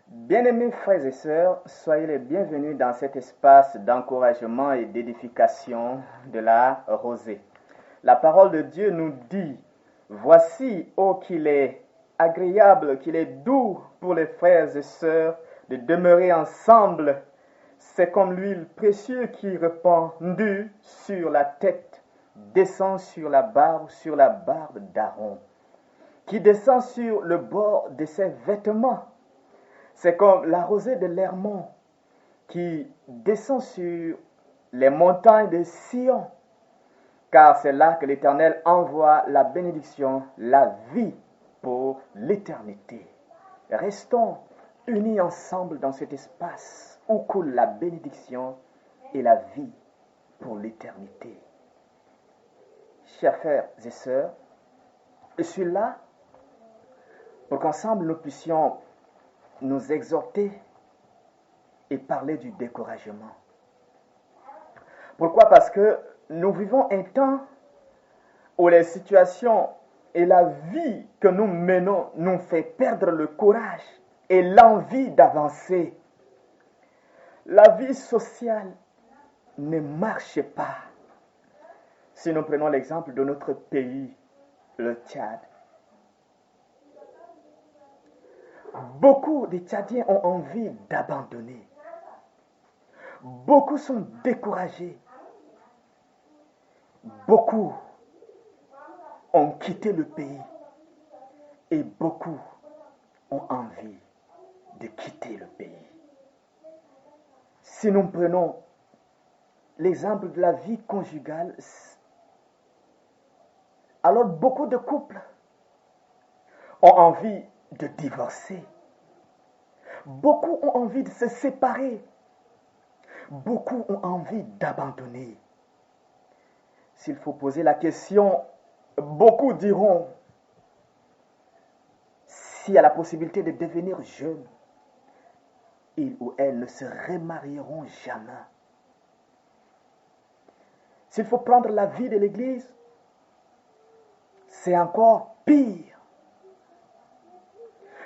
Bien-aimés frères et sœurs, soyez les bienvenus dans cet espace d'encouragement et d'édification de la rosée. La parole de Dieu nous dit, voici, ô qu'il est agréable, qu'il est doux pour les frères et sœurs de demeurer ensemble. C'est comme l'huile précieuse qui répandue sur la tête, descend sur la barbe d'Aaron, qui descend sur le bord de ses vêtements. C'est comme la rosée de l'Hermon qui descend sur les montagnes de Sion, car c'est là que l'Éternel envoie la bénédiction, la vie pour l'éternité. Restons unis ensemble dans cet espace où coule la bénédiction et la vie pour l'éternité. Chers frères et sœurs, je suis là pour qu'ensemble nous puissions nous exhorter et parler du découragement. Pourquoi? Parce que nous vivons un temps où les situations et la vie que nous menons nous fait perdre le courage et l'envie d'avancer. La vie sociale ne marche pas. Si nous prenons l'exemple de notre pays, le Tchad, beaucoup de Tchadiens ont envie d'abandonner. Beaucoup sont découragés. Beaucoup ont quitté le pays et beaucoup ont envie de quitter le pays. Si nous prenons l'exemple de la vie conjugale, alors beaucoup de couples ont envie de divorcer. Beaucoup ont envie de se séparer. Beaucoup ont envie d'abandonner. S'il faut poser la question, beaucoup diront, s'il y a la possibilité de devenir jeune, ils ou elles ne se remarieront jamais. S'il faut prendre la vie de l'Église, c'est encore pire.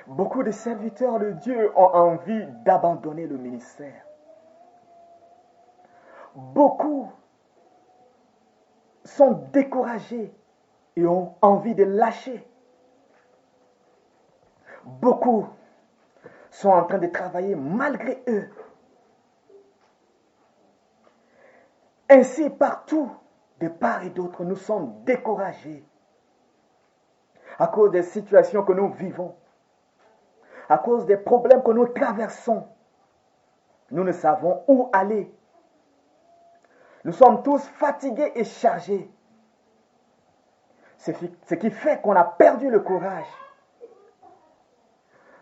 Beaucoup de serviteurs de Dieu ont envie d'abandonner le ministère. Beaucoup sont découragés et ont envie de lâcher. Beaucoup sont en train de travailler malgré eux. Ainsi, partout, de part et d'autre, nous sommes découragés à cause des situations que nous vivons, à cause des problèmes que nous traversons. Nous ne savons où aller. Nous sommes tous fatigués et chargés. Ce qui fait qu'on a perdu le courage.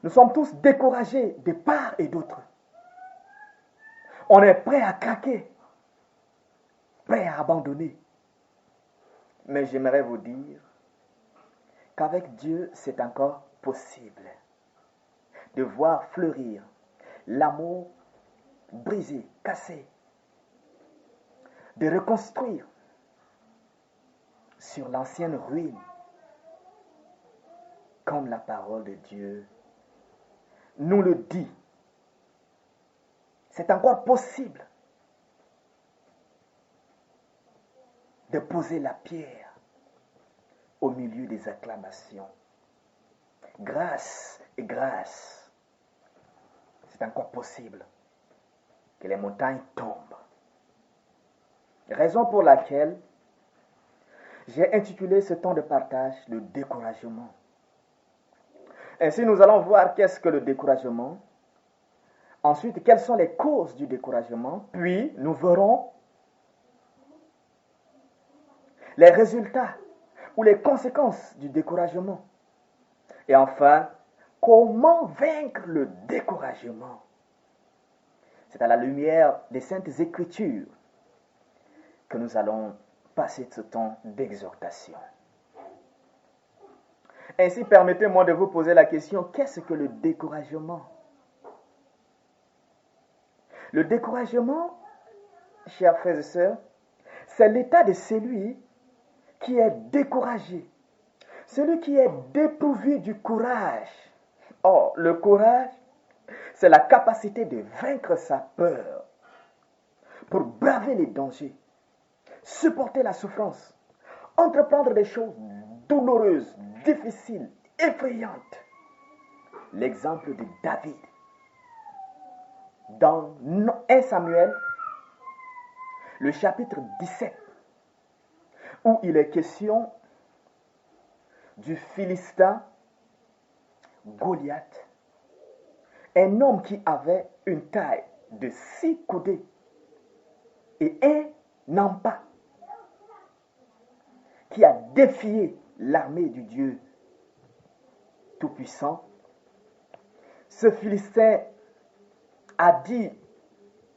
Nous sommes tous découragés de part et d'autre. On est prêt à craquer, prêt à abandonner. Mais j'aimerais vous dire qu'avec Dieu, c'est encore possible de voir fleurir l'amour brisé, cassé, de reconstruire sur l'ancienne ruine, comme la parole de Dieu nous le dit. C'est encore possible de poser la pierre au milieu des acclamations. Grâce et grâce. C'est encore possible que les montagnes tombent. Raison pour laquelle j'ai intitulé ce temps de partage le découragement. Ainsi, nous allons voir qu'est-ce que le découragement. Ensuite, quelles sont les causes du découragement. Puis, nous verrons les résultats ou les conséquences du découragement. Et enfin, comment vaincre le découragement. C'est à la lumière des Saintes Écritures que nous allons passer ce temps d'exhortation. Ainsi, permettez-moi de vous poser la question, qu'est-ce que le découragement? Le découragement, chers frères et sœurs, c'est l'état de celui qui est découragé, celui qui est dépourvu du courage. Or, le courage, c'est la capacité de vaincre sa peur pour braver les dangers, supporter la souffrance, entreprendre des choses douloureuses, difficiles, effrayantes. L'exemple de David. Dans 1 Samuel, le chapitre 17, où il est question du Philistin Goliath, un homme qui avait une taille de 6 coudées et un empas, qui a défié l'armée du Dieu Tout-Puissant. Ce Philistin a dit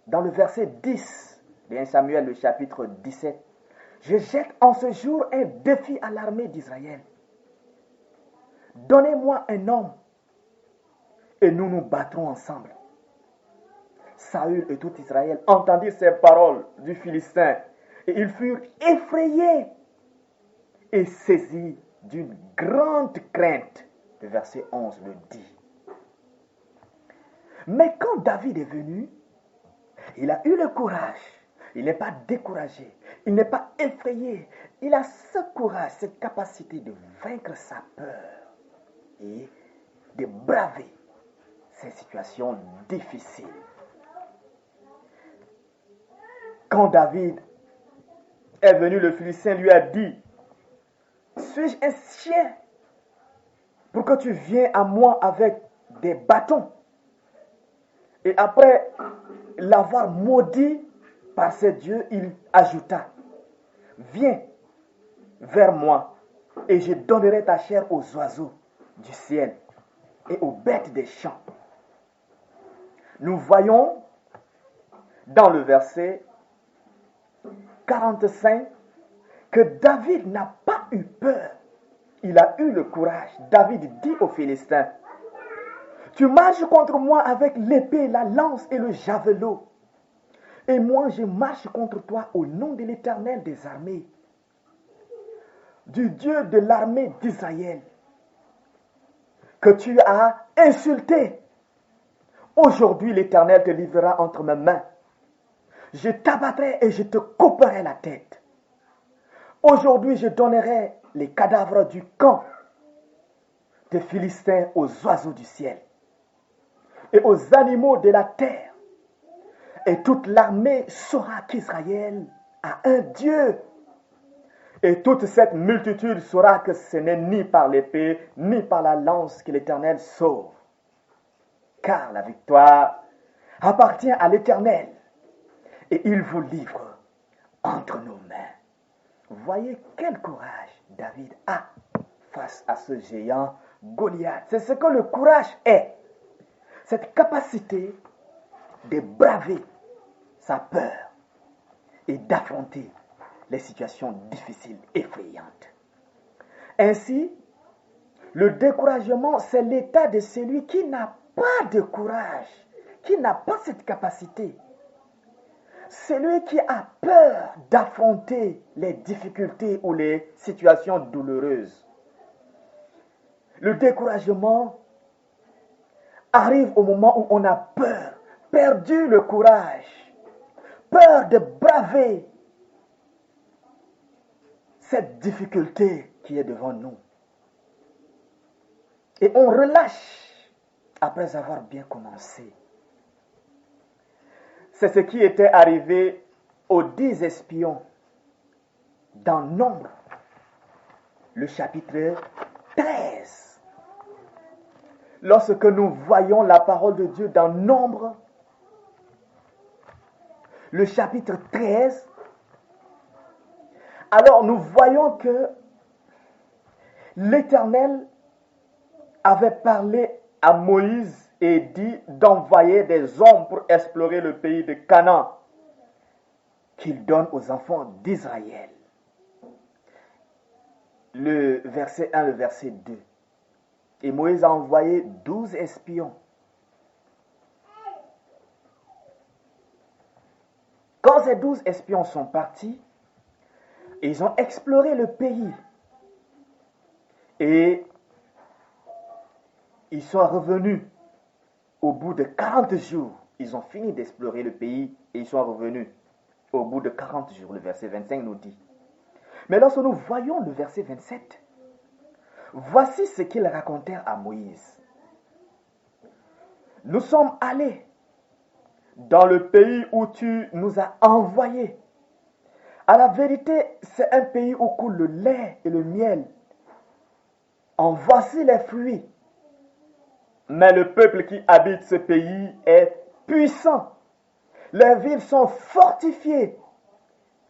dans le verset 10 de 1 Samuel, le chapitre 17, « Je jette en ce jour un défi à l'armée d'Israël. Donnez-moi un homme et nous nous battrons ensemble. » Saül et tout Israël entendirent ces paroles du Philistin et ils furent effrayés et saisis d'une grande crainte. Le verset 11 le dit. Mais quand David est venu, il a eu le courage. Il n'est pas découragé. Il n'est pas effrayé. Il a ce courage, cette capacité de vaincre sa peur et de braver ces situations difficiles. Quand David est venu, le Philistin lui a dit, « Suis-je un chien pour que tu viennes à moi avec des bâtons ?» Et après l'avoir maudit par ses dieux, il ajouta, « Viens vers moi et je donnerai ta chair aux oiseaux du ciel et aux bêtes des champs. » Nous voyons dans le verset 45 que David n'a pas eu peur. Il a eu le courage. David dit aux Philistins, « Tu marches contre moi avec l'épée, la lance et le javelot. Et moi, je marche contre toi au nom de l'Éternel des armées, du Dieu de l'armée d'Israël, que tu as insulté. Aujourd'hui, l'Éternel te livrera entre mes mains. Je t'abattrai et je te couperai la tête. Aujourd'hui, je donnerai les cadavres du camp des Philistins aux oiseaux du ciel et aux animaux de la terre. Et toute l'armée saura qu'Israël a un Dieu. Et toute cette multitude saura que ce n'est ni par l'épée, ni par la lance que l'Éternel sauve. Car la victoire appartient à l'Éternel. Et il vous livre entre nos mains. Voyez quel courage David a face à ce géant Goliath. C'est ce que le courage est. Cette capacité de braver sa peur et d'affronter les situations difficiles, effrayantes. Ainsi, le découragement, c'est l'état de celui qui n'a pas de courage, qui n'a pas cette capacité. Celui qui a peur d'affronter les difficultés ou les situations douloureuses. Le découragement arrive au moment où on a peur, perdu le courage, peur de braver cette difficulté qui est devant nous. Et on relâche après avoir bien commencé. C'est ce qui était arrivé aux 10 espions dans Nombre, le chapitre 13. Lorsque nous voyons la parole de Dieu dans Nombre, le chapitre 13, alors nous voyons que l'Éternel avait parlé à Moïse et dit d'envoyer des hommes pour explorer le pays de Canaan qu'il donne aux enfants d'Israël. Le verset 1, le verset 2. Et Moïse a envoyé 12 espions. Quand ces 12 espions sont partis, ils ont exploré le pays. Et ils sont revenus au bout de 40 jours, ils ont fini d'explorer le pays et ils sont revenus. Au bout de 40 jours, le verset 25 nous dit. Mais lorsque nous voyons le verset 27, voici ce qu'ils racontèrent à Moïse. Nous sommes allés dans le pays où tu nous as envoyés. À la vérité, c'est un pays où coule le lait et le miel. En voici les fruits. Mais le peuple qui habite ce pays est puissant. Les villes sont fortifiées,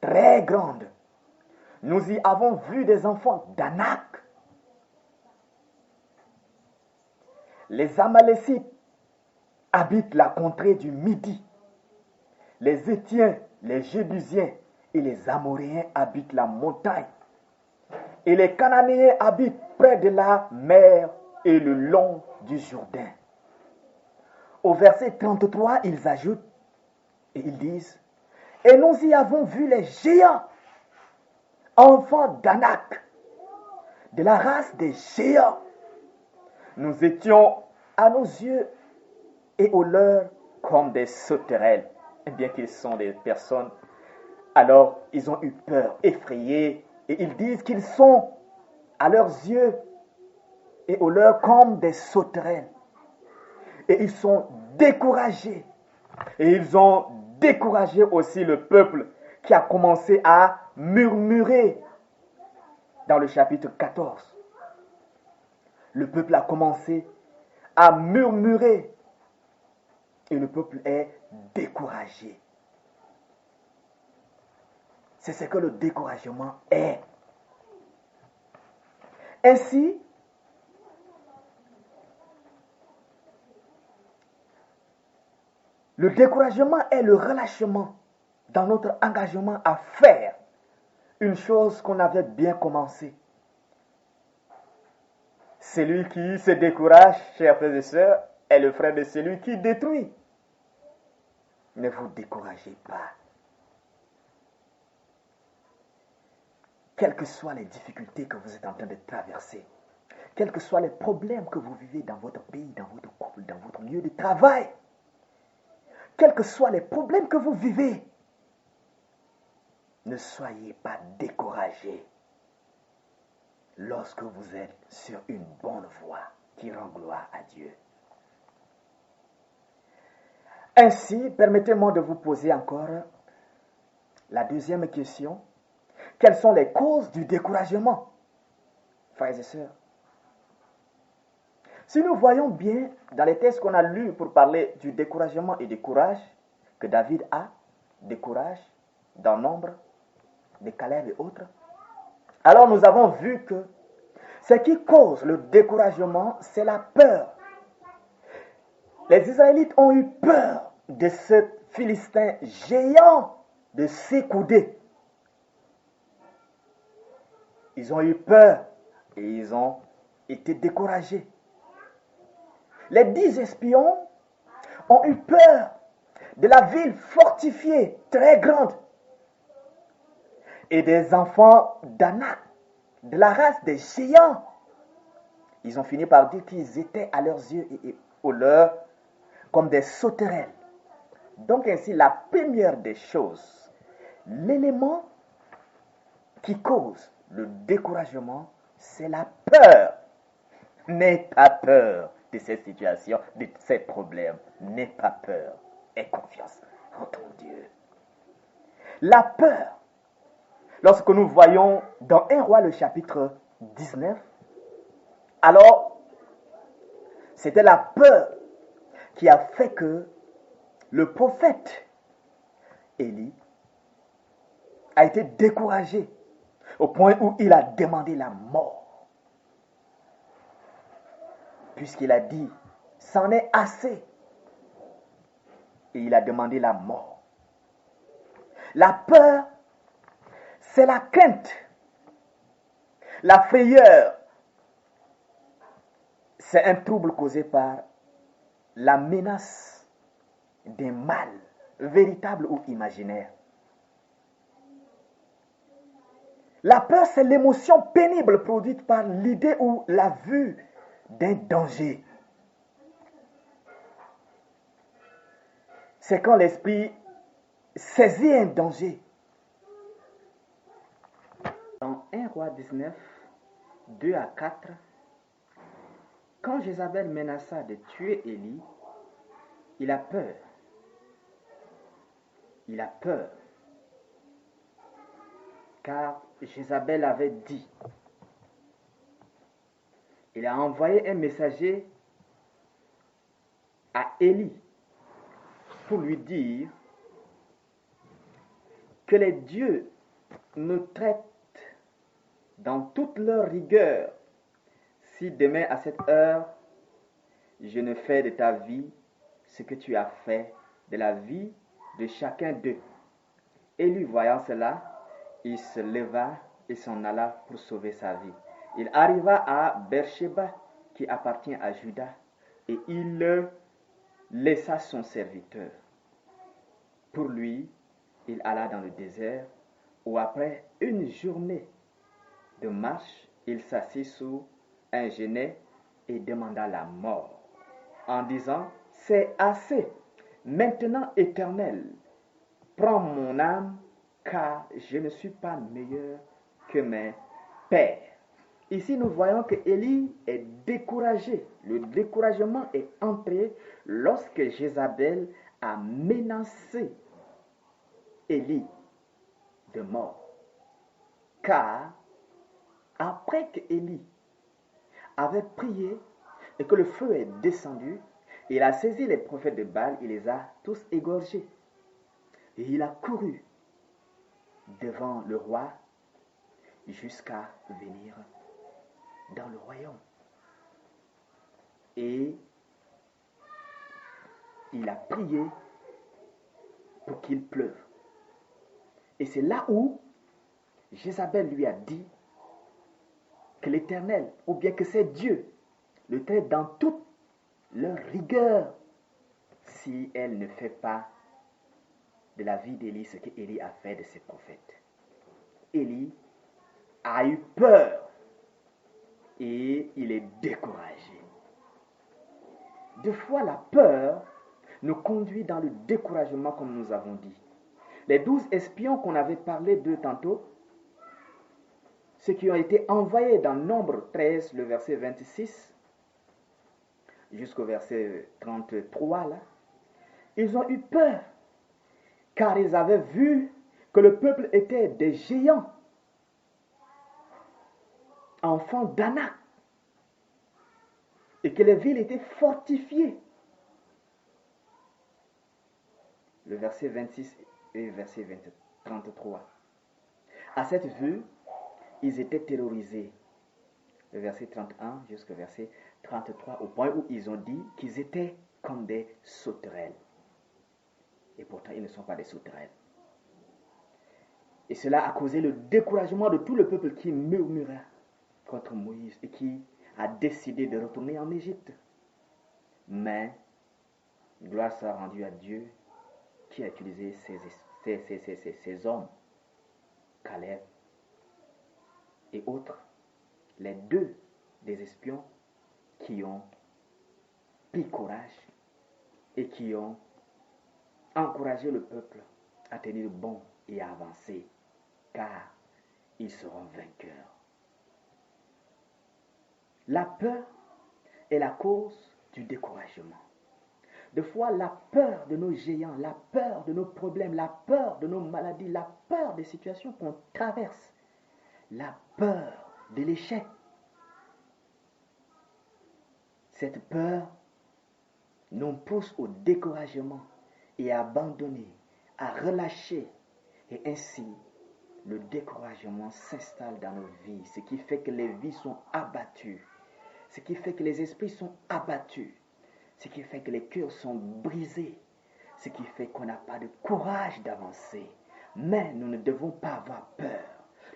très grandes. Nous y avons vu des enfants d'Anak. Les Amalécites habitent la contrée du Midi. Les Étiens, les Jébusiens et les Amoréens habitent la montagne. Et les Cananéens habitent près de la mer et le long du Jourdain. Au verset 33, ils ajoutent et ils disent, et nous y avons vu les géants, enfants d'Anak, de la race des géants. Nous étions à nos yeux et aux leurs comme des sauterelles. Et bien qu'ils sont des personnes, alors ils ont eu peur, effrayés, et ils disent qu'ils sont à leurs yeux et aux leurs comme des sauterelles. Et ils sont découragés. Et ils ont découragé aussi le peuple qui a commencé à murmurer dans le chapitre 14. Le peuple a commencé à murmurer et le peuple est découragé. C'est ce que le découragement est. Ainsi, le découragement est le relâchement dans notre engagement à faire une chose qu'on avait bien commencé. Celui qui se décourage, chers frères et sœurs, est le frère de celui qui détruit. Ne vous découragez pas. Quelles que soient les difficultés que vous êtes en train de traverser, quels que soient les problèmes que vous vivez dans votre pays, dans votre couple, dans votre lieu de travail, quels que soient les problèmes que vous vivez, ne soyez pas découragés lorsque vous êtes sur une bonne voie qui rend gloire à Dieu. Ainsi, permettez-moi de vous poser encore la deuxième question. Quelles sont les causes du découragement, frères et sœurs? Si nous voyons bien dans les textes qu'on a lus pour parler du découragement et du courage que David a, des courage dans nombre, de Caleb et autres, alors nous avons vu que ce qui cause le découragement, c'est la peur. Les Israélites ont eu peur de ce Philistin géant de s'écouder. Ils ont eu peur et ils ont été découragés. Les 10 espions ont eu peur de la ville fortifiée, très grande, et des enfants d'Anak, de la race des géants. Ils ont fini par dire qu'ils étaient à leurs yeux et aux leurs comme des sauterelles. Donc ainsi, la première des choses, l'élément qui cause le découragement, c'est la peur. N'aie pas peur de cette situation, de ces problèmes. N'aie pas peur. Aie confiance en ton Dieu. La peur, lorsque nous voyons dans 1 Roi le chapitre 19, alors c'était la peur qui a fait que le prophète Élie a été découragé au point où il a demandé la mort. Puisqu'il a dit, c'en est assez. Et il a demandé la mort. La peur, c'est la crainte. La frayeur, c'est un trouble causé par la menace d'un mal, véritable ou imaginaire. La peur, c'est l'émotion pénible produite par l'idée ou la vue d'un danger. c'est quand l'esprit saisit un danger. Dans 1 Roi 19, 2 à 4, quand Jézabel menaça de tuer Élie, il a peur. Il a peur. Car Jézabel avait dit, il a envoyé un messager à Élie pour lui dire que les dieux nous traitent dans toute leur rigueur si demain à cette heure, je ne fais de ta vie ce que tu as fait de la vie de chacun d'eux. Élie, voyant cela, il se leva et s'en alla pour sauver sa vie. Il arriva à Beersheba, qui appartient à Juda, et il laissa son serviteur. Pour lui, il alla dans le désert, où après une journée de marche, il s'assit sous un genêt et demanda la mort, en disant, c'est assez, maintenant Éternel, prends mon âme, car je ne suis pas meilleur que mes pères. Ici, nous voyons que Élie est découragé. Le découragement est entré lorsque Jézabel a menacé Élie de mort. Car après que Élie avait prié et que le feu est descendu, il a saisi les prophètes de Baal, il les a tous égorgés. Et il a couru devant le roi jusqu'à venir dans le royaume. Et il a prié pour qu'il pleuve. Et c'est là où Jézabel lui a dit que l'Éternel, ou bien que c'est Dieu, le traite dans toute leur rigueur si elle ne fait pas de la vie d'Élie ce qu'Élie a fait de ses prophètes. Élie a eu peur et il est découragé. Deux fois, la peur nous conduit dans le découragement, comme nous avons dit. Les 12 espions qu'on avait parlé d'eux tantôt, ceux qui ont été envoyés dans Nombre 13, le verset 26, jusqu'au verset 33, là, ils ont eu peur, car ils avaient vu que le peuple était des géants, enfants d'Anak, et que les villes étaient fortifiées. Le verset 26 et verset 33. À cette vue, ils étaient terrorisés. Le verset 31 jusqu'au verset 33, au point où ils ont dit qu'ils étaient comme des sauterelles. Et pourtant, ils ne sont pas des sauterelles. Et cela a causé le découragement de tout le peuple qui murmurait contre Moïse et qui a décidé de retourner en Égypte. Mais, gloire soit rendue à Dieu qui a utilisé ces hommes, Caleb et autres, les deux des espions qui ont pris courage et qui ont encouragé le peuple à tenir bon et à avancer, car ils seront vainqueurs. La peur est la cause du découragement. Des fois, la peur de nos géants, la peur de nos problèmes, la peur de nos maladies, la peur des situations qu'on traverse, la peur de l'échec. Cette peur nous pousse au découragement et à abandonner, à relâcher. Et ainsi, le découragement s'installe dans nos vies, ce qui fait que les vies sont abattues, ce qui fait que les esprits sont abattus, ce qui fait que les cœurs sont brisés, ce qui fait qu'on n'a pas de courage d'avancer. Mais nous ne devons pas avoir peur.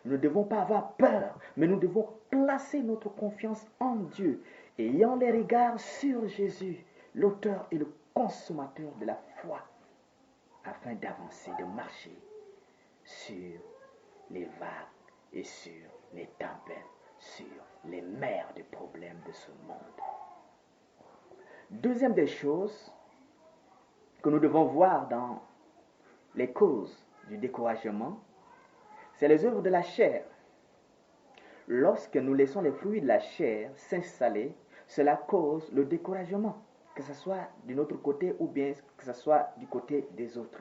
Nous ne devons pas avoir peur, mais nous devons placer notre confiance en Dieu, ayant les regards sur Jésus, l'auteur et le consommateur de la foi, afin d'avancer, de marcher sur les vagues et sur les tempêtes, sur les mers de problèmes de ce monde. Deuxième des choses, que nous devons voir dans les causes du découragement, c'est les œuvres de la chair. Lorsque nous laissons les fruits de la chair s'installer, cela cause le découragement, que ce soit de notre côté ou bien que ce soit du côté des autres.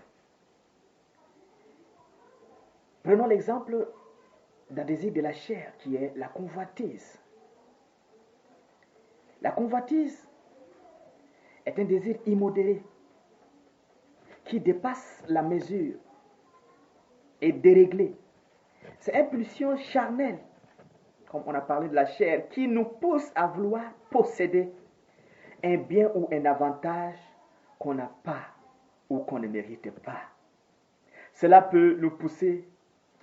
Prenons l'exemple d'un désir de la chair qui est la convoitise. La convoitise est un désir immodéré qui dépasse la mesure et déréglé. C'est une pulsion charnelle, comme on a parlé de la chair, qui nous pousse à vouloir posséder un bien ou un avantage qu'on n'a pas ou qu'on ne mérite pas. Cela peut nous pousser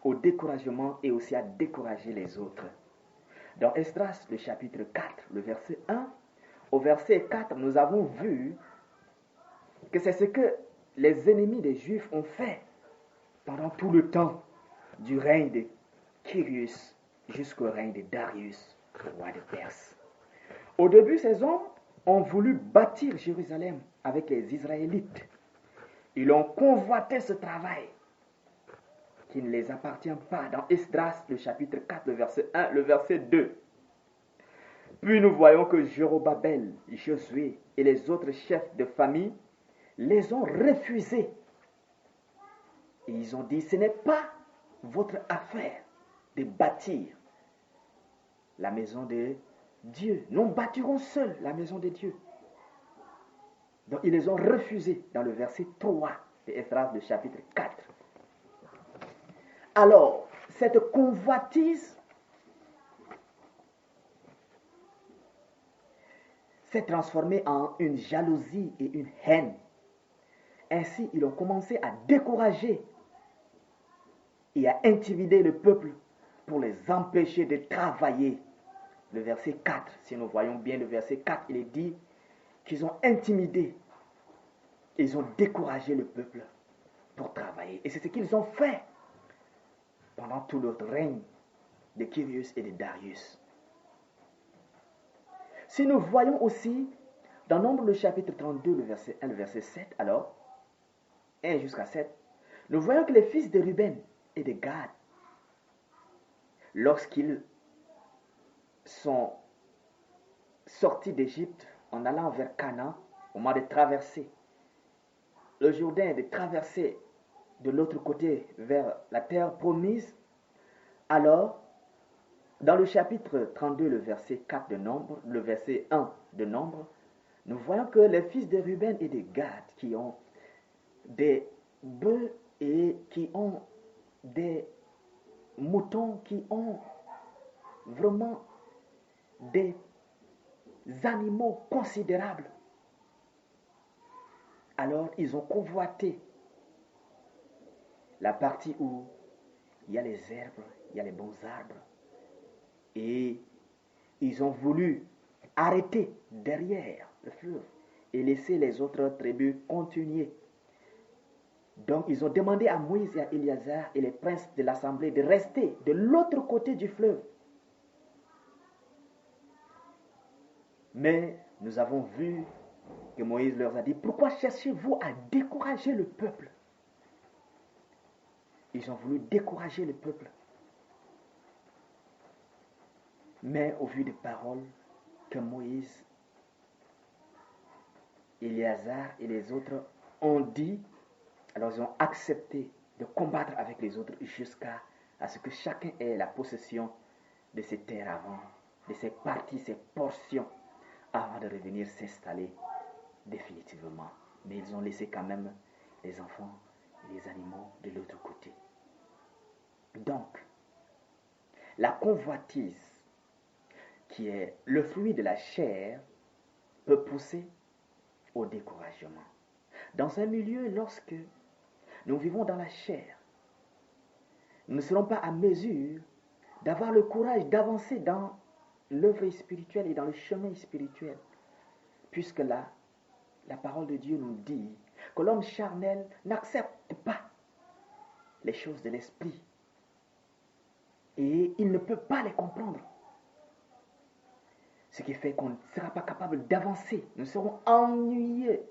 au découragement et aussi à décourager les autres. Dans Esdras, le chapitre 4, le verset 1, au verset 4, nous avons vu que c'est ce que les ennemis des Juifs ont fait pendant tout le temps du règne de Kyrios jusqu'au règne de Darius, roi de Perse. Au début, ces hommes ont voulu bâtir Jérusalem avec les Israélites. Ils ont convoité ce travail qui ne les appartient pas. Dans Esdras, le chapitre 4, le verset 1, le verset 2. Puis nous voyons que Jérobabel, Josué et les autres chefs de famille les ont refusés. Et ils ont dit, ce n'est pas votre affaire de bâtir la maison de Dieu. Nous bâtirons seuls la maison de Dieu. Donc ils les ont refusés dans le verset 3 de Esdras, le chapitre 4. Alors, cette convoitise s'est transformée en une jalousie et une haine. Ainsi, ils ont commencé à décourager et à intimider le peuple pour les empêcher de travailler. Le verset 4, si nous voyons bien le verset 4, il est dit qu'ils ont intimidé, ils ont découragé le peuple pour travailler. Et c'est ce qu'ils ont fait pendant tout le règne de Kyrios et de Darius. Si nous voyons aussi dans Nombre le chapitre 32, le verset 1, le verset 7, alors, 1 jusqu'à 7, nous voyons que les fils de Ruben et de Gad, lorsqu'ils sont sortis d'Égypte en allant vers Canaan, au moment de traverser le Jourdain, de traverser de l'autre côté vers la terre promise, alors, dans le chapitre 32, le verset 4 de Nombre, le verset 1 de Nombre, nous voyons que les fils de Ruben et de Gad qui ont des bœufs et qui ont des moutons, qui ont vraiment des animaux considérables. Alors, ils ont convoité la partie où il y a les herbes, il y a les bons arbres. Et ils ont voulu arrêter derrière le fleuve et laisser les autres tribus continuer. Donc, ils ont demandé à Moïse et à Éliazar et les princes de l'assemblée de rester de l'autre côté du fleuve. Mais nous avons vu que Moïse leur a dit, pourquoi cherchez-vous à décourager le peuple? Ils ont voulu décourager le peuple. Mais au vu des paroles que Moïse, Éliazar et les autres ont dit, alors ils ont accepté de combattre avec les autres jusqu'à ce que chacun ait la possession de ses terres avant, de ses parties, ses portions, avant de revenir s'installer définitivement. Mais ils ont laissé quand même les enfants et les animaux de l'autre côté. Donc, la convoitise, qui est le fruit de la chair, peut pousser au découragement. Dans un milieu, lorsque nous vivons dans la chair, nous ne serons pas à mesure d'avoir le courage d'avancer dans l'œuvre spirituelle et dans le chemin spirituel. Puisque là, la parole de Dieu nous dit que l'homme charnel n'accepte pas les choses de l'esprit. Et il ne peut pas les comprendre. Ce qui fait qu'on ne sera pas capable d'avancer. Nous serons ennuyés.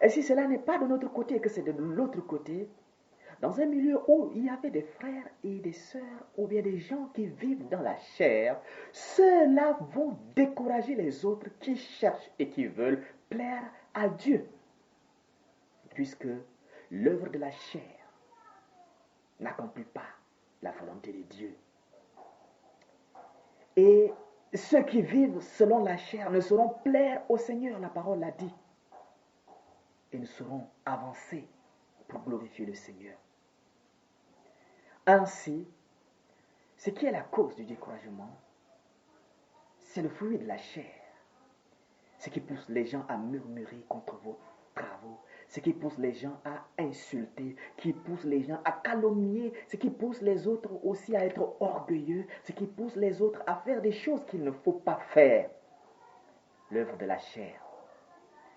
Et si cela n'est pas de notre côté, que c'est de l'autre côté, dans un milieu où il y avait des frères et des sœurs, ou bien des gens qui vivent dans la chair, ceux-là vont décourager les autres qui cherchent et qui veulent plaire à Dieu. Puisque l'œuvre de la chair n'accomplit pas la volonté de Dieu. Et ceux qui vivent selon la chair ne sauront plaire au Seigneur, la parole l'a dit. Et ne sauront avancer pour glorifier le Seigneur. Ainsi, ce qui est la cause du découragement, c'est le fruit de la chair. Ce qui pousse les gens à murmurer contre vos travaux, ce qui pousse les gens à insulter, qui pousse les gens à calomnier, ce qui pousse les autres aussi à être orgueilleux, ce qui pousse les autres à faire des choses qu'il ne faut pas faire. L'œuvre de la chair,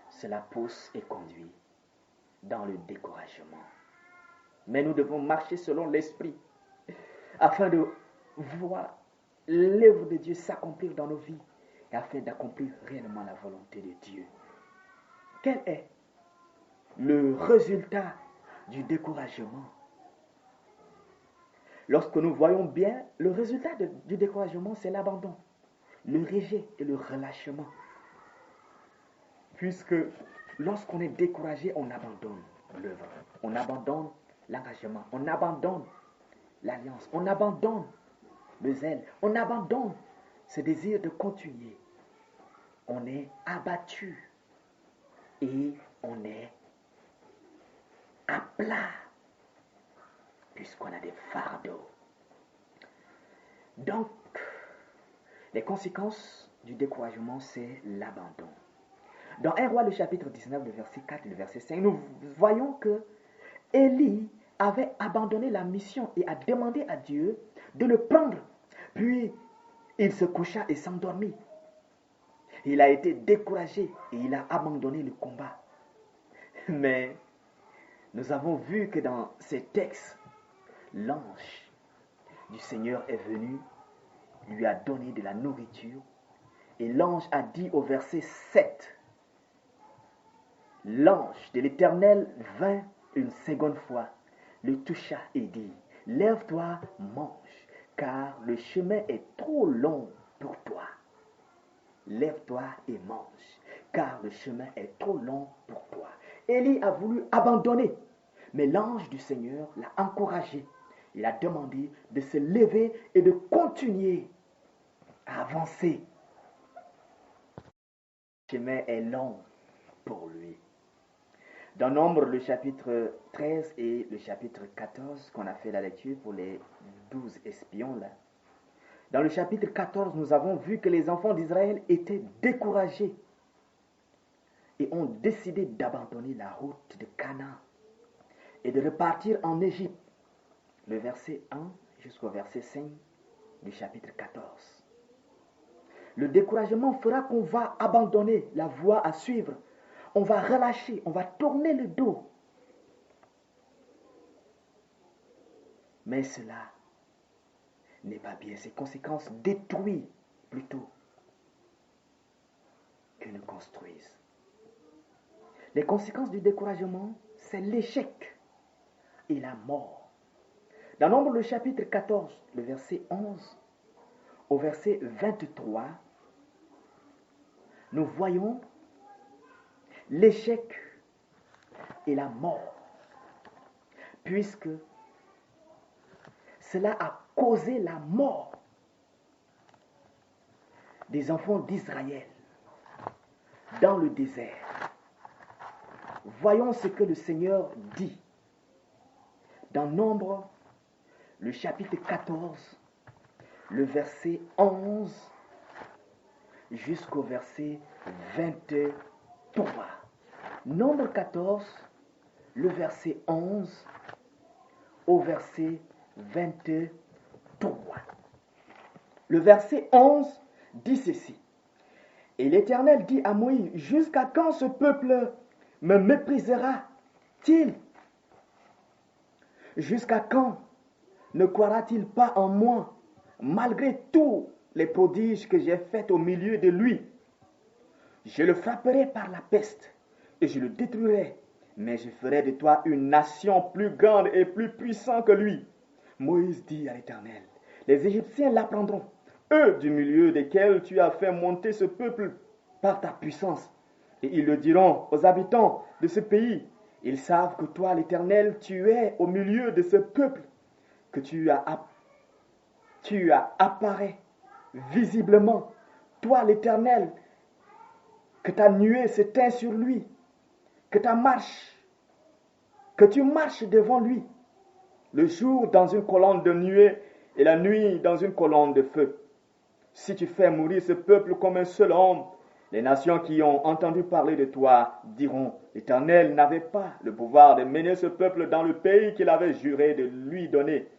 cela pousse et conduit dans le découragement. Mais nous devons marcher selon l'esprit afin de voir l'œuvre de Dieu s'accomplir dans nos vies et afin d'accomplir réellement la volonté de Dieu. Quel est le résultat du découragement? Lorsque nous voyons bien, le résultat du découragement, c'est l'abandon, le rejet et le relâchement. Puisque lorsqu'on est découragé, on abandonne l'œuvre, on abandonne l'engagement, on abandonne l'alliance, on abandonne le zèle, on abandonne ce désir de continuer. On est abattu et on est à plat puisqu'on a des fardeaux. Donc, les conséquences du découragement, c'est l'abandon. Dans 1 Roi, le chapitre 19, le verset 4 et le verset 5, nous voyons que Élie avait abandonné la mission et a demandé à Dieu de le prendre. Puis, il se coucha et s'endormit. Il a été découragé et il a abandonné le combat. Mais nous avons vu que dans ces textes, l'ange du Seigneur est venu, lui a donné de la nourriture. Et l'ange a dit au verset 7, l'ange de l'Éternel vint une seconde fois, le toucha et dit, lève-toi, mange, car le chemin est trop long pour toi. Lève-toi et mange, car le chemin est trop long pour toi. Élie a voulu abandonner, mais l'ange du Seigneur l'a encouragé. Il a demandé de se lever et de continuer à avancer. Le chemin est long pour lui. Dans Nombre, le chapitre 13 et le chapitre 14, qu'on a fait la lecture pour les 12 espions là. Dans le chapitre 14, nous avons vu que les enfants d'Israël étaient découragés et ont décidé d'abandonner la route de Canaan et de repartir en Égypte. Le verset 1 jusqu'au verset 5 du chapitre 14. Le découragement fera qu'on va abandonner la voie à suivre. On va relâcher, on va tourner le dos. Mais cela n'est pas bien. Ces conséquences détruisent plutôt que ne construisent. Les conséquences du découragement, c'est l'échec et la mort. Dans Nombre, le chapitre 14, le verset 11 au verset 23, nous voyons l'échec et la mort, puisque cela a causé la mort des enfants d'Israël dans le désert. Voyons ce que le Seigneur dit dans Nombre, le chapitre 14, le verset 11 jusqu'au verset 23. Nombre 14, le verset 11 au verset 23. Le verset 11 dit ceci. Et l'Éternel dit à Moïse, jusqu'à quand ce peuple me méprisera-t-il? Jusqu'à quand ne croira-t-il pas en moi, malgré tous les prodiges que j'ai faits au milieu de lui? Je le frapperai par la peste, et je le détruirai. Mais je ferai de toi une nation plus grande et plus puissante que lui. Moïse dit à l'Éternel, les Égyptiens l'apprendront, eux du milieu desquels tu as fait monter ce peuple par ta puissance. Et ils le diront aux habitants de ce pays. Ils savent que toi, l'Éternel, tu es au milieu de ce peuple, que tu as apparaît visiblement. Toi, l'Éternel, que ta nuée s'éteint sur lui, que tu marches devant lui, le jour dans une colonne de nuée et la nuit dans une colonne de feu. Si tu fais mourir ce peuple comme un seul homme, les nations qui ont entendu parler de toi diront, l'Éternel n'avait pas le pouvoir de mener ce peuple dans le pays qu'il avait juré de lui donner.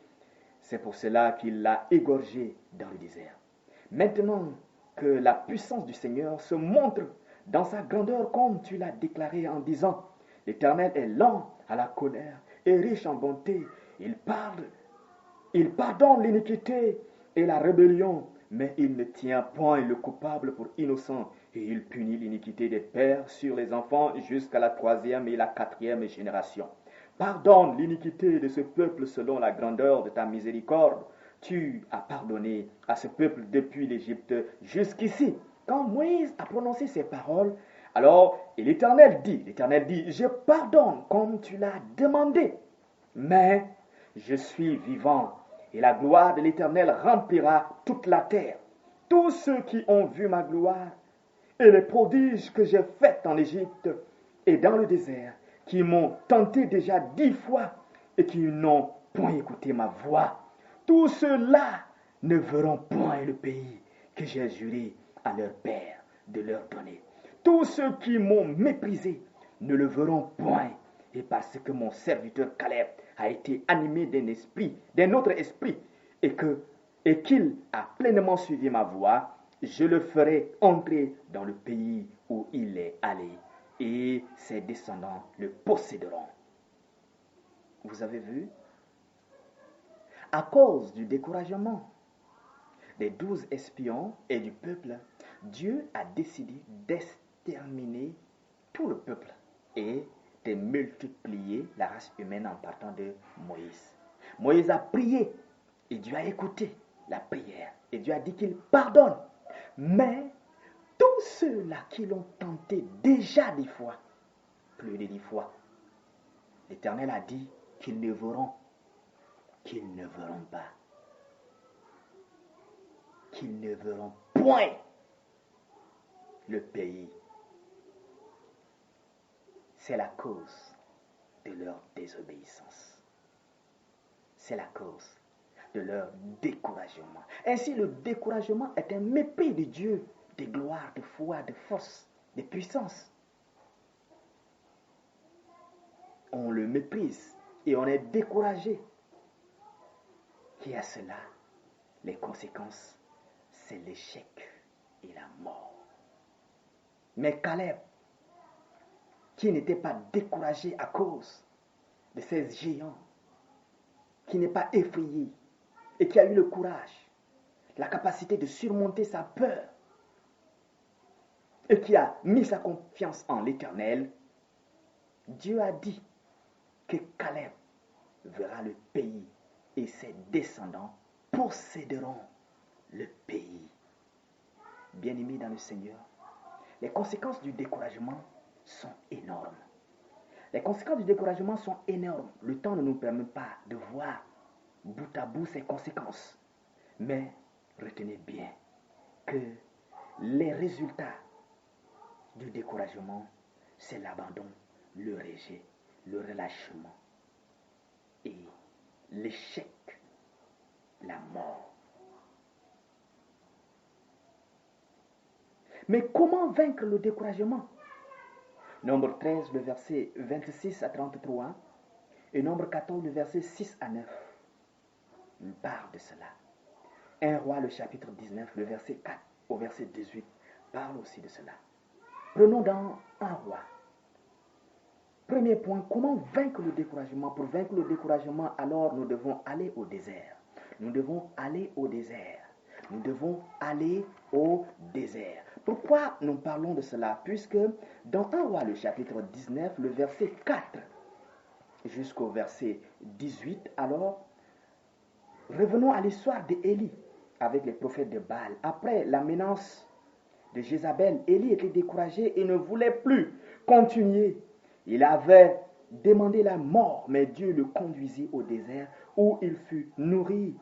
C'est pour cela qu'il l'a égorgé dans le désert. Maintenant que la puissance du Seigneur se montre dans sa grandeur comme tu l'as déclaré en disant, l'Éternel est lent à la colère et riche en bonté. Il pardonne l'iniquité et la rébellion, mais il ne tient point le coupable pour innocent, et il punit l'iniquité des pères sur les enfants jusqu'à la 3e et la 4e génération. Pardonne l'iniquité de ce peuple selon la grandeur de ta miséricorde. Tu as pardonné à ce peuple depuis l'Égypte jusqu'ici. Quand Moïse a prononcé ces paroles, alors l'Éternel dit, je pardonne comme tu l'as demandé, mais je suis vivant et la gloire de l'Éternel remplira toute la terre. Tous ceux qui ont vu ma gloire et les prodiges que j'ai faits en Égypte et dans le désert, qui m'ont tenté déjà 10 fois et qui n'ont point écouté ma voix, tous ceux-là ne verront point le pays que j'ai juré à leur père de leur donner. Tous ceux qui m'ont méprisé ne le verront point, et parce que mon serviteur Caleb a été animé d'un autre esprit, et qu'il a pleinement suivi ma voix, je le ferai entrer dans le pays où il est allé, et ses descendants le posséderont. Vous avez vu? À cause du découragement des 12 espions et du peuple, Dieu a décidé d'exterminer tout le peuple et de multiplier la race humaine en partant de Moïse. Moïse a prié et Dieu a écouté la prière et Dieu a dit qu'il pardonne. Mais tous ceux-là qui l'ont tenté déjà 10 fois, plus de 10 fois, l'Éternel a dit qu'ils ne verront pas, qu'ils ne verront point le pays. C'est la cause de leur désobéissance. C'est la cause de leur découragement. Ainsi, le découragement est un mépris de Dieu, de gloire, de foi, de force, de puissance. On le méprise et on est découragé. Qui a cela? Les conséquences, c'est l'échec et la mort. Mais Caleb, qui n'était pas découragé à cause de ces géants, qui n'est pas effrayé et qui a eu le courage, la capacité de surmonter sa peur et qui a mis sa confiance en l'Éternel, Dieu a dit que Caleb verra le pays et ses descendants posséderont le pays. Bien-aimés dans le Seigneur, les conséquences du découragement sont énormes. Les conséquences du découragement sont énormes. Le temps ne nous permet pas de voir bout à bout ces conséquences. Mais retenez bien que les résultats du découragement, c'est l'abandon, le rejet, le relâchement et l'échec, la mort. Mais comment vaincre le découragement? Nombre 13, le verset 26 à 33, et Nombre 14, le verset 6 à 9. Il parle de cela. 1 Roi, le chapitre 19, le verset 4 au verset 18, parle aussi de cela. Prenons dans 1 Roi. Premier point, comment vaincre le découragement? Pour vaincre le découragement, alors nous devons aller au désert. Nous devons aller au désert. Nous devons aller au désert. Pourquoi nous parlons de cela? Puisque dans 1 Roi, le chapitre 19, le verset 4 jusqu'au verset 18, alors, revenons à l'histoire d'Élie avec les prophètes de Baal. Après la menace de Jézabel, Élie était découragé et ne voulait plus continuer. Il avait demandé la mort, mais Dieu le conduisit au désert où il fut nourri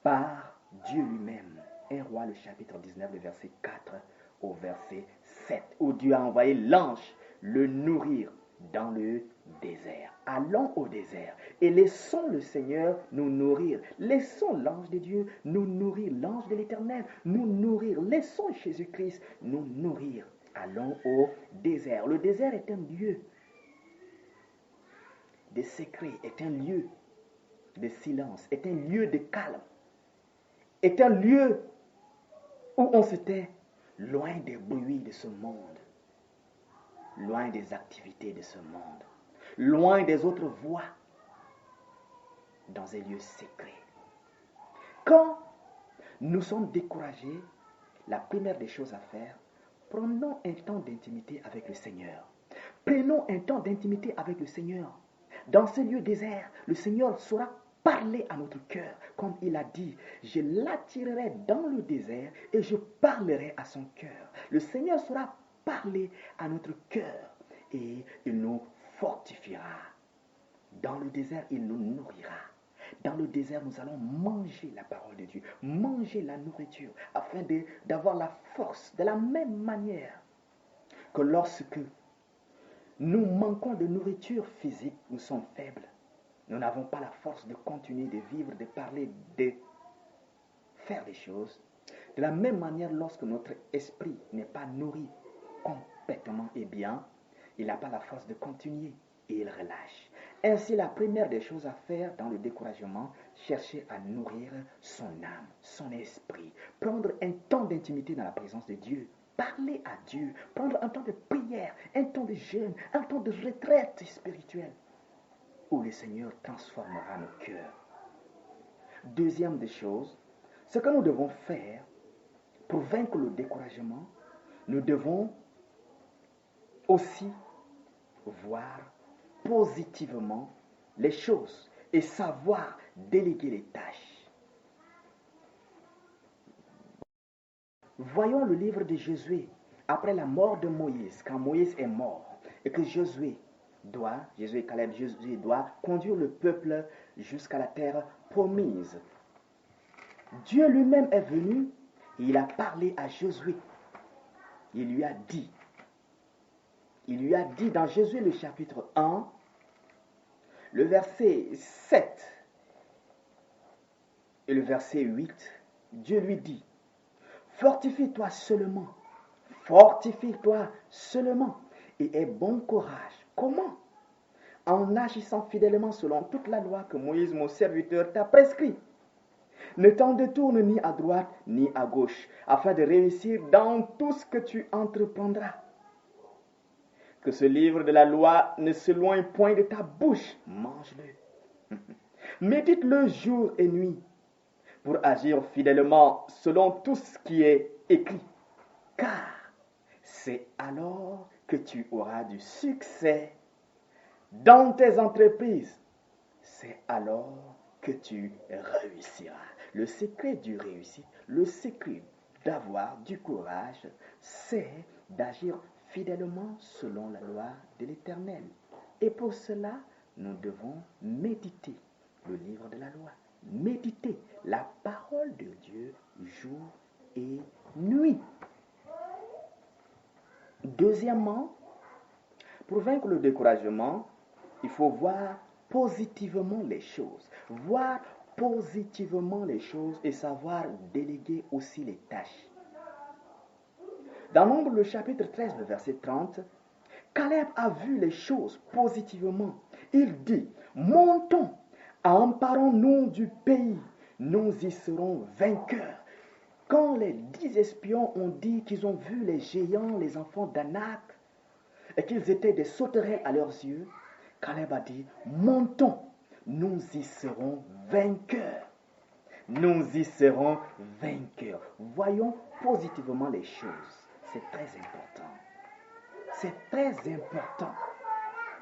par Dieu lui-même. 1 Roi, le chapitre 19, le verset 4 au verset 7, où Dieu a envoyé l'ange le nourrir dans le désert. Allons au désert et laissons le Seigneur nous nourrir. Laissons l'ange de Dieu nous nourrir, l'ange de l'Éternel nous nourrir. Laissons Jésus-Christ nous nourrir. Allons au désert. Le désert est un lieu de secret, est un lieu de silence, est un lieu de calme, est un lieu où on se tait loin des bruits de ce monde, loin des activités de ce monde, loin des autres voix, dans un lieu secret. Quand nous sommes découragés, la première des choses à faire, prenons un temps d'intimité avec le Seigneur. Prenons un temps d'intimité avec le Seigneur. Dans ce lieu désert, le Seigneur saura parler à notre cœur. Comme il a dit, je l'attirerai dans le désert et je parlerai à son cœur. Le Seigneur saura parler à notre cœur et il nous fortifiera. Dans le désert, il nous nourrira. Dans le désert, nous allons manger la parole de Dieu, manger la nourriture, afin d'avoir la force, de la même manière que lorsque nous manquons de nourriture physique, nous sommes faibles. Nous n'avons pas la force de continuer de vivre, de parler, de faire des choses. De la même manière, lorsque notre esprit n'est pas nourri complètement et bien, il n'a pas la force de continuer et il relâche. Ainsi, la première des choses à faire dans le découragement, chercher à nourrir son âme, son esprit, prendre un temps d'intimité dans la présence de Dieu, parler à Dieu, prendre un temps de prière, un temps de jeûne, un temps de retraite spirituelle, où le Seigneur transformera nos cœurs. Deuxième des choses, ce que nous devons faire pour vaincre le découragement, nous devons aussi voir positivement les choses et savoir déléguer les tâches. Voyons le livre de Josué, après la mort de Moïse, quand Moïse est mort, et que Josué et Caleb, Josué doit conduire le peuple jusqu'à la terre promise. Dieu lui-même est venu et il a parlé à Josué. Il lui a dit dans Josué le chapitre 1, le verset 7 et le verset 8, Dieu lui dit, fortifie-toi seulement et aie bon courage. Comment? En agissant fidèlement selon toute la loi que Moïse, mon serviteur, t'a prescrit. Ne t'en détourne ni à droite ni à gauche, afin de réussir dans tout ce que tu entreprendras. Que ce livre de la loi ne s'éloigne point de ta bouche. Mange-le. Médite-le jour et nuit pour agir fidèlement selon tout ce qui est écrit. Car c'est alors que tu auras du succès dans tes entreprises. C'est alors que tu réussiras. Le secret du réussite, le secret d'avoir du courage, c'est d'agir fidèlement selon la loi de l'Éternel. Et pour cela, nous devons méditer le livre de la loi, méditer la parole de Dieu jour et nuit. Deuxièmement, pour vaincre le découragement, il faut voir positivement les choses. Voir positivement les choses et savoir déléguer aussi les tâches. Dans Nombre, le chapitre 13, le verset 30, Caleb a vu les choses positivement. Il dit, montons, emparons-nous du pays, nous y serons vainqueurs. Quand les 10 espions ont dit qu'ils ont vu les géants, les enfants d'Anak, et qu'ils étaient des sauterelles à leurs yeux, Caleb a dit, montons, nous y serons vainqueurs. Nous y serons vainqueurs. Voyons positivement les choses. C'est très important. C'est très important.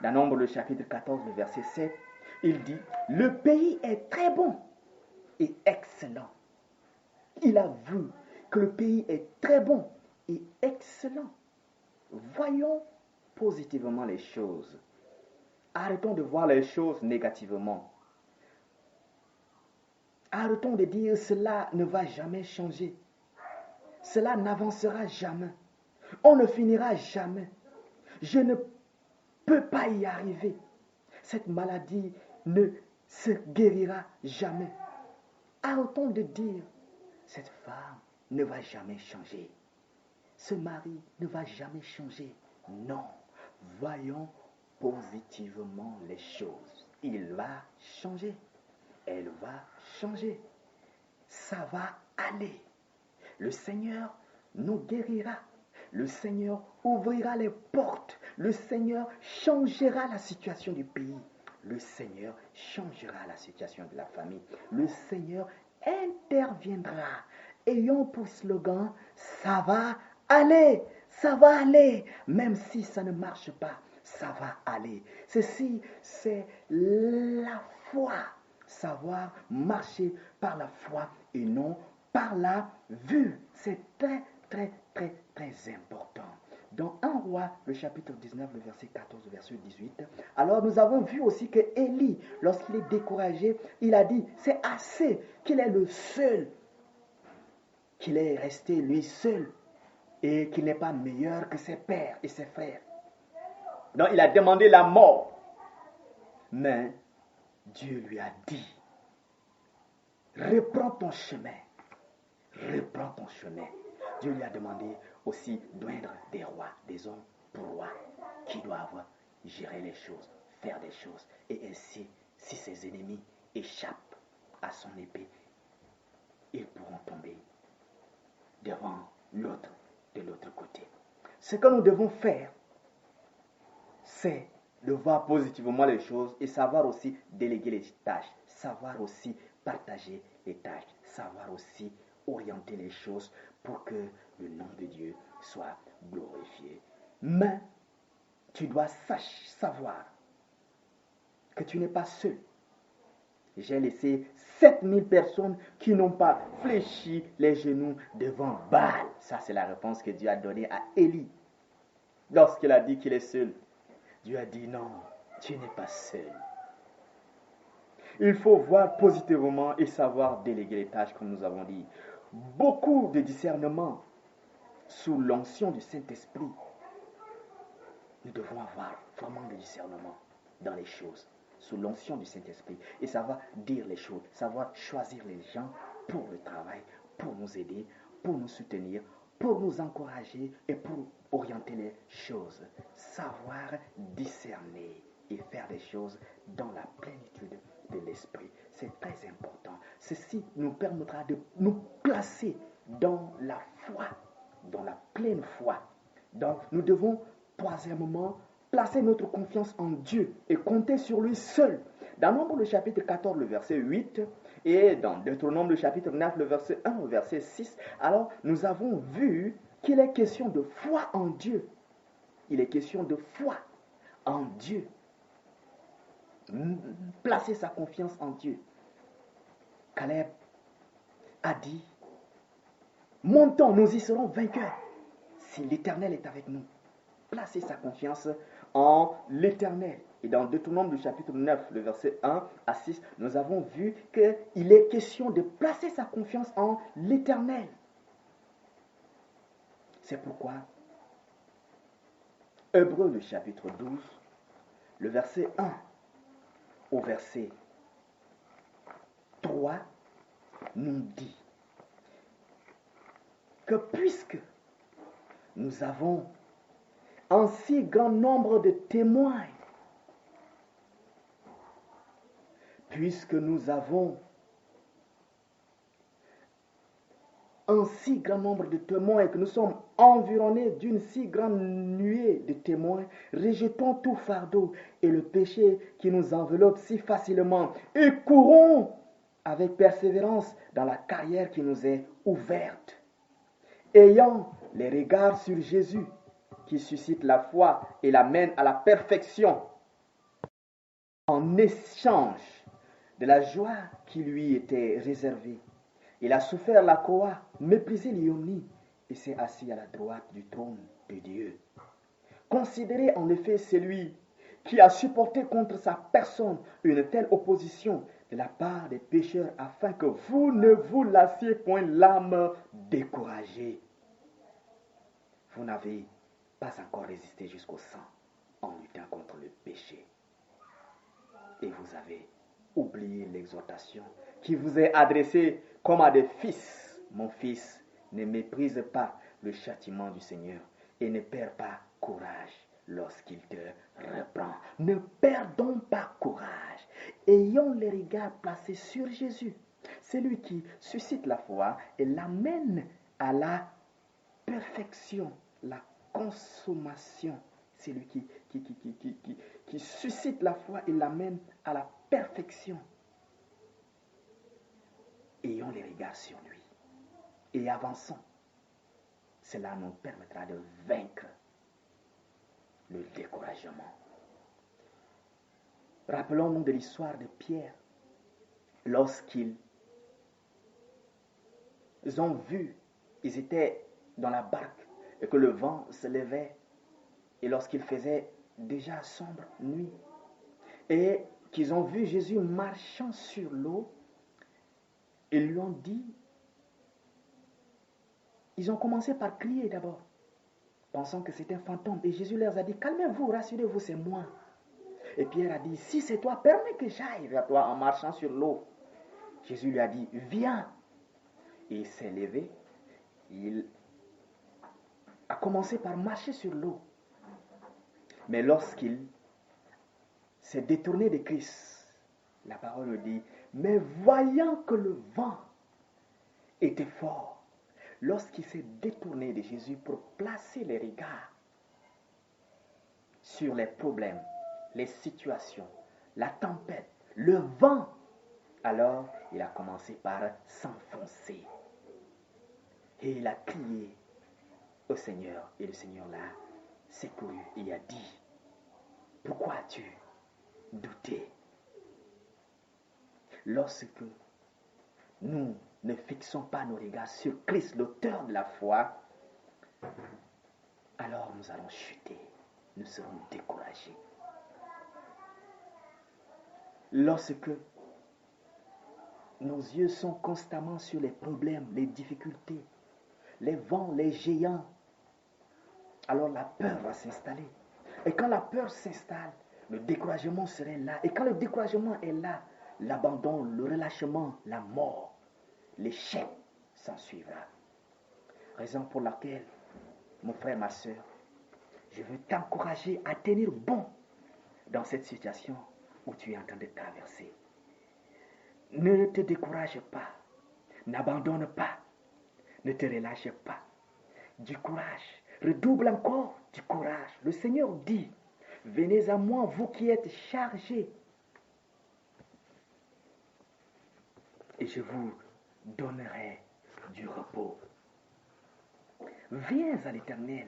Dans Nombre, le chapitre 14, le verset 7, il dit, le pays est très bon et excellent. Il a vu que le pays est très bon et excellent. Voyons positivement les choses. Arrêtons de voir les choses négativement. Arrêtons de dire cela ne va jamais changer. Cela n'avancera jamais. On ne finira jamais. Je ne peux pas y arriver. Cette maladie ne se guérira jamais. Arrêtons de dire, cette femme ne va jamais changer. Ce mari ne va jamais changer. Non, voyons positivement les choses. Il va changer. Elle va changer. Ça va aller. Le Seigneur nous guérira. Le Seigneur ouvrira les portes. Le Seigneur changera la situation du pays. Le Seigneur changera la situation de la famille. Le Seigneur interviendra. Ayons pour slogan, ça va aller. Ça va aller. Même si ça ne marche pas, ça va aller. Ceci, c'est la foi. Savoir marcher par la foi et non par la vue. C'est très, très, très, très important. Dans 1 Roi, le chapitre 19, le verset 14, le verset 18, alors nous avons vu aussi que Élie, lorsqu'il est découragé, il a dit, c'est assez qu'il est le seul, qu'il est resté lui seul et qu'il n'est pas meilleur que ses pères et ses frères. Donc il a demandé la mort. Mais Dieu lui a dit, reprends ton chemin. Reprends ton chemin. Dieu lui a demandé aussi d'oindre des rois, des hommes pour rois, qui doivent gérer les choses, faire des choses. Et ainsi, si ses ennemis échappent à son épée, ils pourront tomber devant l'autre, de l'autre côté. Ce que nous devons faire, c'est de voir positivement les choses et savoir aussi déléguer les tâches, savoir aussi partager les tâches, savoir aussi orienter les choses pour que le nom de Dieu soit glorifié. Mais tu dois savoir que tu n'es pas seul. J'ai laissé 7000 personnes qui n'ont pas fléchi les genoux devant Baal. Ça, c'est la réponse que Dieu a donnée à Élie. Lorsqu'il a dit qu'il est seul, Dieu a dit non, tu n'es pas seul. Il faut voir positivement et savoir déléguer les tâches, comme nous avons dit. Beaucoup de discernement sous l'onction du Saint-Esprit. Nous devons avoir vraiment de discernement dans les choses, sous l'onction du Saint-Esprit. Et savoir dire les choses, savoir choisir les gens pour le travail, pour nous aider, pour nous soutenir, pour nous encourager et pour orienter les choses. Savoir discerner et faire des choses dans la plénitude de l'esprit. C'est très important. Ceci nous permettra de nous placer dans la foi, dans la pleine foi. Donc, nous devons, troisièmement, placer notre confiance en Dieu et compter sur lui seul. Dans Nombre, le chapitre 14, le verset 8, et dans Deutéronome, le chapitre 9, le verset 1 au verset 6, alors nous avons vu qu'il est question de foi en Dieu. Il est question de foi en Dieu. Placer sa confiance en Dieu. Caleb a dit, montons, nous y serons vainqueurs si l'Éternel est avec nous. Placer sa confiance en l'Éternel. Et dans Deutéronome du chapitre 9, le verset 1 à 6, nous avons vu qu'il est question de placer sa confiance en l'Éternel. C'est pourquoi Hébreux, le chapitre 12, le verset 1 au verset 3 nous dit que puisque nous avons un si grand nombre de témoins, puisque nous avons un si grand nombre de témoins et que nous sommes environnés d'une si grande nuée de témoins, rejetons tout fardeau et le péché qui nous enveloppe si facilement et courons avec persévérance dans la carrière qui nous est ouverte. Ayant les regards sur Jésus qui suscite la foi et l'amène à la perfection en échange de la joie qui lui était réservée. Il a souffert la croix, méprisé l'ignominie et s'est assis à la droite du trône de Dieu. Considérez en effet celui qui a supporté contre sa personne une telle opposition de la part des pécheurs, afin que vous ne vous lassiez point l'âme découragée. Vous n'avez pas encore résisté jusqu'au sang en luttant contre le péché. Et vous avez oublié l'exhortation qui vous est adressée comme à des fils. Mon fils, ne méprise pas le châtiment du Seigneur et ne perds pas courage lorsqu'il te reprend. Ne perdons pas courage. Ayons les regards placés sur Jésus. C'est lui qui suscite la foi et l'amène à la perfection, la consommation. C'est lui qui suscite la foi et l'amène à la perfection. Ayons les regards sur lui et avançons. Cela nous permettra de vaincre le découragement. Rappelons-nous de l'histoire de Pierre. Lorsqu'ils ont vu, ils étaient dans la barque et que le vent se levait et lorsqu'il faisait déjà sombre nuit et qu'ils ont vu Jésus marchant sur l'eau, ils lui ont dit, ils ont commencé par crier d'abord, pensant que c'était un fantôme. Et Jésus leur a dit, calmez-vous, rassurez-vous, c'est moi. Et Pierre a dit, si c'est toi, permets que j'aille vers toi en marchant sur l'eau. Jésus lui a dit, viens. Et il s'est levé, il a commencé par marcher sur l'eau. Mais lorsqu'il s'est détourné de Christ, la parole dit, mais voyant que le vent était fort, lorsqu'il s'est détourné de Jésus pour placer les regards sur les problèmes, les situations, la tempête, le vent, alors il a commencé par s'enfoncer. Et il a crié au Seigneur, et le Seigneur l'a secouru et a dit, pourquoi as-tu douté? Lorsque nous ne fixons pas nos regards sur Christ, l'auteur de la foi, alors nous allons chuter, nous serons découragés. Lorsque nos yeux sont constamment sur les problèmes, les difficultés, les vents, les géants, alors la peur va s'installer. Et quand la peur s'installe, le découragement serait là. Et quand le découragement est là, l'abandon, le relâchement, la mort, l'échec s'en suivra. Raison pour laquelle, mon frère, ma soeur, je veux t'encourager à tenir bon dans cette situation où tu es en train de traverser. Ne te décourage pas, n'abandonne pas, ne te relâche pas. Du courage, redouble encore du courage. Le Seigneur dit, venez à moi, vous qui êtes chargés, et je vous donnerai du repos. Viens à l'Éternel,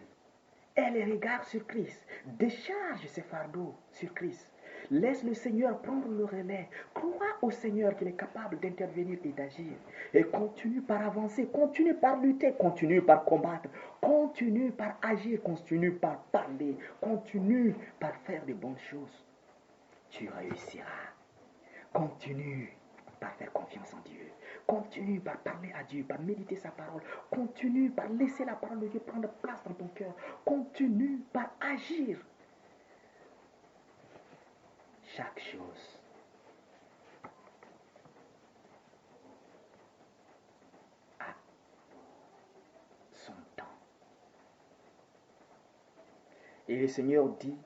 aie les regards sur Christ, décharge ses fardeaux sur Christ. Laisse le Seigneur prendre le relais. Crois au Seigneur qu'il est capable d'intervenir et d'agir. Et continue par avancer, continue par lutter, continue par combattre, continue par agir, continue par parler, continue par faire de bonnes choses. Tu réussiras. Continue par faire confiance en Dieu. Continue par parler à Dieu, par méditer sa parole. Continue par laisser la parole de Dieu prendre place dans ton cœur. Continue par agir. Chaque chose a son temps. Et le Seigneur dit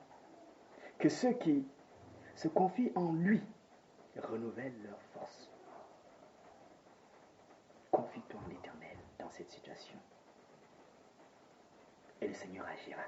que ceux qui se confient en lui renouvellent leur force. Confie-toi en l'Éternel dans cette situation. Et le Seigneur agira.